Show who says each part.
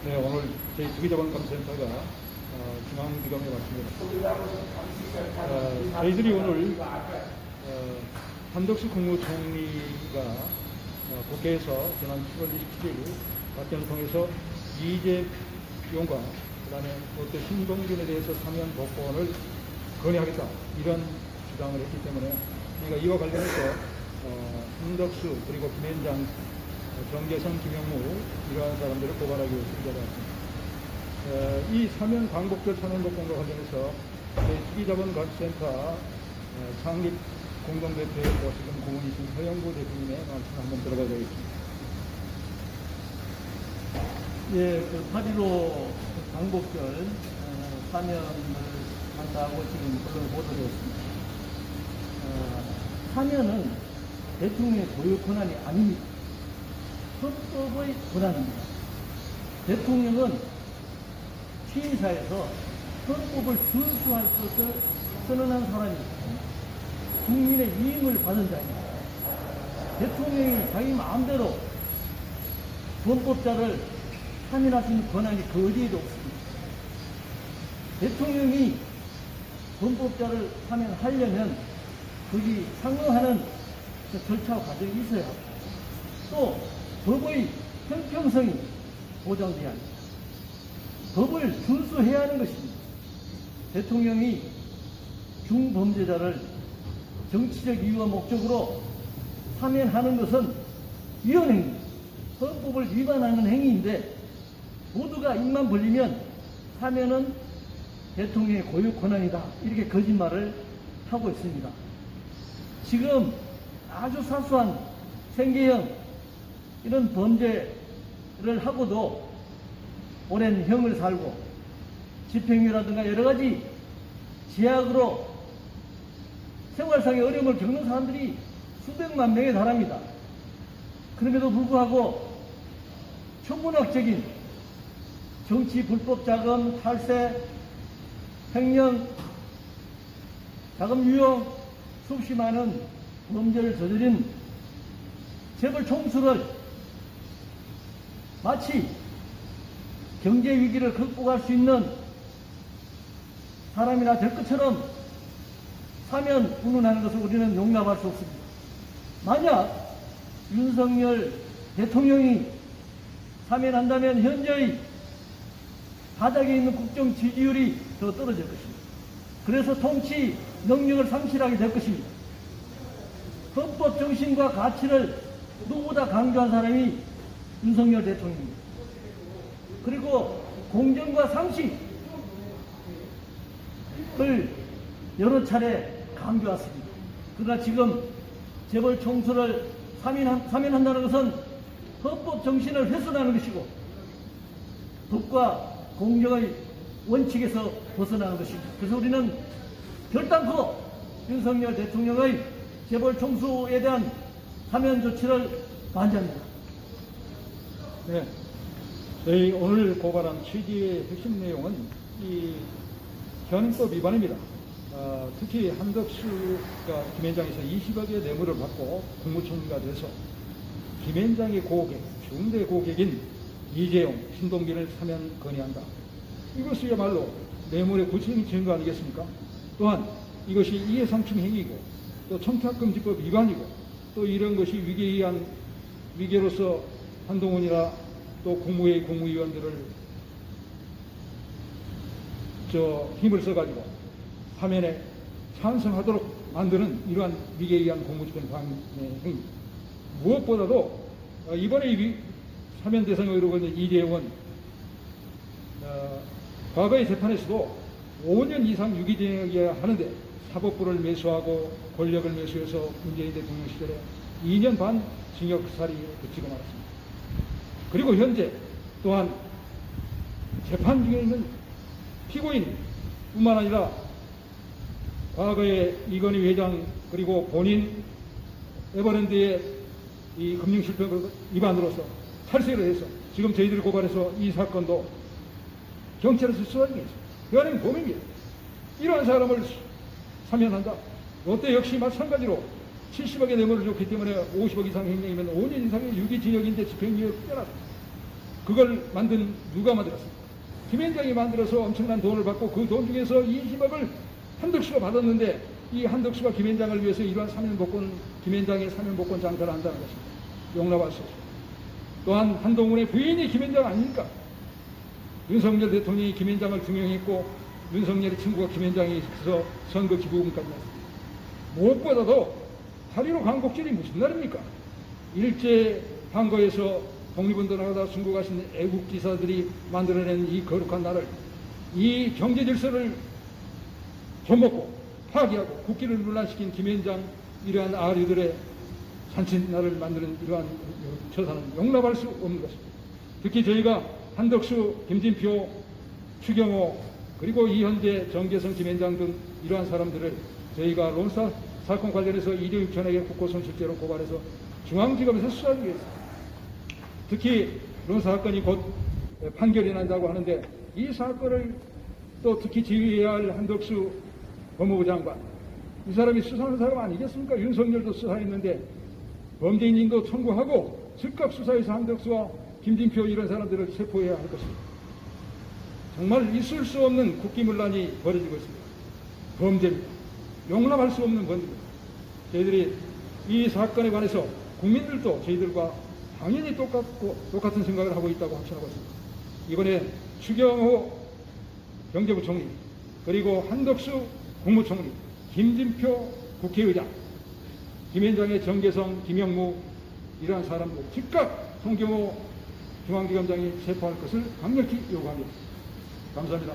Speaker 1: 네, 오늘 제2기자본감센터가 중앙지검에 왔습니다. 저희들이 오늘 한덕수 국무총리가 국회에서 지난 10월 27일 답변을 통해서 이재용과 그다음에 롯데 신동균에 대해서 사면 복권을 건의하겠다 이런 주장을 했기 때문에 그러니까 이와 관련해서 한덕수 그리고 김현장, 정재성, 김영무 이러한 사람들을 고발하기 위해서 찾아왔습니다. 이 사면 광복절 사면 복권과 관련해서 제2기자본감센터 창립 공동대표이고 지금 고문이신 허영구 대표님의 말씀을 한번 들어봐야 되겠습니다.
Speaker 2: 예, 8.15 광복절 사면을 한다고 지금 언론에 보도되었습니다. 사면은 대통령의 고유 권한이 아닙니다. 헌법의 권한입니다. 대통령은 취임사에서 헌법을 준수할 것을 선언한 사람입니다. 국민의 위임을 받은 자입니다. 대통령이 자기 마음대로 헌법자를 사면할 수 있는 권한이 그 어디에도 없습니다. 대통령이 헌법자를 사면하려면 거기 상응하는 절차와 과정이 있어야 합니다. 또 법의 형평성이 보장돼야 합니다. 법을 준수해야 하는 것입니다. 대통령이 중범죄자를 정치적 이유와 목적으로 사면하는 것은 위헌 행위입니다. 헌법을 위반하는 행위인데 모두가 입만 벌리면 사면은 대통령의 고유 권한이다 이렇게 거짓말을 하고 있습니다. 지금 아주 사소한 생계형 이런 범죄를 하고도 오랜 형을 살고 집행유예라든가 여러 가지 제약으로 생활상의 어려움을 겪는 사람들이 수백만 명에 달합니다. 그럼에도 불구하고 천문학적인 정치 불법 자금, 탈세, 횡령, 자금 유용, 수없이 많은 범죄를 저지른 재벌 총수를 마치 경제 위기를 극복할 수 있는 사람이나 될 것처럼 사면 운운하는 것을 우리는 용납할 수 없습니다. 만약 윤석열 대통령이 사면한다면 현재의 바닥에 있는 국정 지지율이 더 떨어질 것입니다. 그래서 통치 능력을 상실하게 될 것입니다. 헌법 정신과 가치를 누구보다 강조한 사람이 윤석열 대통령입니다. 그리고 공정과 상식을 여러 차례 강조했습니다. 그러나 지금 재벌 총수를 사면한다는 것은 헌법 정신을 훼손하는 것이고 법과 공정의 원칙에서 벗어나는 것입니다. 그래서 우리는 결단코 윤석열 대통령의 재벌 총수에 대한 사면 조치를 반대합니다.
Speaker 1: 네, 저희 오늘 고발한 취지의 핵심 내용은 이 현행법 위반입니다. 특히 한덕수가 김현장에서 20억의 뇌물을 받고 국무총리가 돼서 김현장의 고객, 중대 고객인 이재용, 신동균을 사면 건의한다. 이것이야말로 뇌물의 구체적인 증거 아니겠습니까? 또한 이것이 이해상충 행위이고 또 청탁금지법 위반이고 또 이런 것이 위계에 의한 위계로서 한동훈이나 또 국무회의 국무위원들을 힘을 써가지고 사면에 찬성하도록 만드는 이러한 위계에 의한 공무집행 방해. 무엇보다도 이번에 사면 대상에 이르고 있는 이재용은 과거의 재판에서도 5년 이상 유기징역이어야 하는데 사법부를 매수하고 권력을 매수해서 문재인 대통령 시절에 2년 반 징역살이 그치고 말았습니다. 그리고 현재 또한 재판 중에 있는 피고인뿐만 아니라 과거에 이건희 회장 그리고 본인 에버랜드의 이 금융실패 위반으로서 탈세를 해서 지금 저희들이 고발해서 이 사건도 경찰에서 수사 중에 있습니다. 그 안에는 범인입니다. 이러한 사람을 사면한다. 롯데 역시 마찬가지로 70억의 뇌물을 줬기 때문에 50억 이상 횡령이면 5년 이상의 유기징역인데 집행유예를 빼놨다. 그걸 만든 누가 만들었습니까? 김현장이 만들어서 엄청난 돈을 받고 그 돈 중에서 20억을 한덕수가 받았는데 이 한덕수가 김현장을 위해서 이러한 사면복권, 김현장의 사면복권 장사를 한다는 것입니다. 용납할 수 없습니다. 또한 한동훈의 부인이 김현장 아닙니까? 윤석열 대통령이 김현장을 증명했고 윤석열의 친구가 김현장이 있어서 선거 기부금까지 났습니다. 무엇보다도 8.15 광복절이 무슨 날입니까? 일제 판거에서 독립운동하다 순국하신 애국지사들이 만들어낸 이 거룩한 날을, 이 경제 질서를 좀먹고 파괴하고 국기를 논란시킨 김현장 이러한 아류들의 잔칫날을 만드는 이러한 처사는 용납할 수 없는 것입니다. 특히 저희가 한덕수, 김진표, 추경호 그리고 이현재, 정계성, 김현장 등 이러한 사람들을 저희가 론사 사건 관련해서 1조 6천억의 국고손실죄로 고발해서 중앙지검에서 수사하겠습니다. 특히 론사 사건이 곧 판결이 난다고 하는데 이 사건을 또 특히 지휘해야 할 한덕수 법무부 장관, 이 사람이 수사하는 사람 아니겠습니까? 윤석열도 수사했는데 범죄인도 청구하고 즉각 수사해서 한덕수와 김진표 이런 사람들을 체포해야 할 것입니다. 정말 있을 수 없는 국기문란이 벌어지고 있습니다. 범죄입니다. 용납할 수 없는 범죄입니다. 저희들이 이 사건에 관해서 국민들도 저희들과 당연히 똑같은 생각을 하고 있다고 확신하고 있습니다. 이번에 추경호 경제부총리, 그리고 한덕수 국무총리, 김진표 국회의장, 김현장의 정계성, 김영무 이러한 사람들 즉각 송경호 중앙지검장이 체포할 것을 강력히 요구합니다. 감사합니다.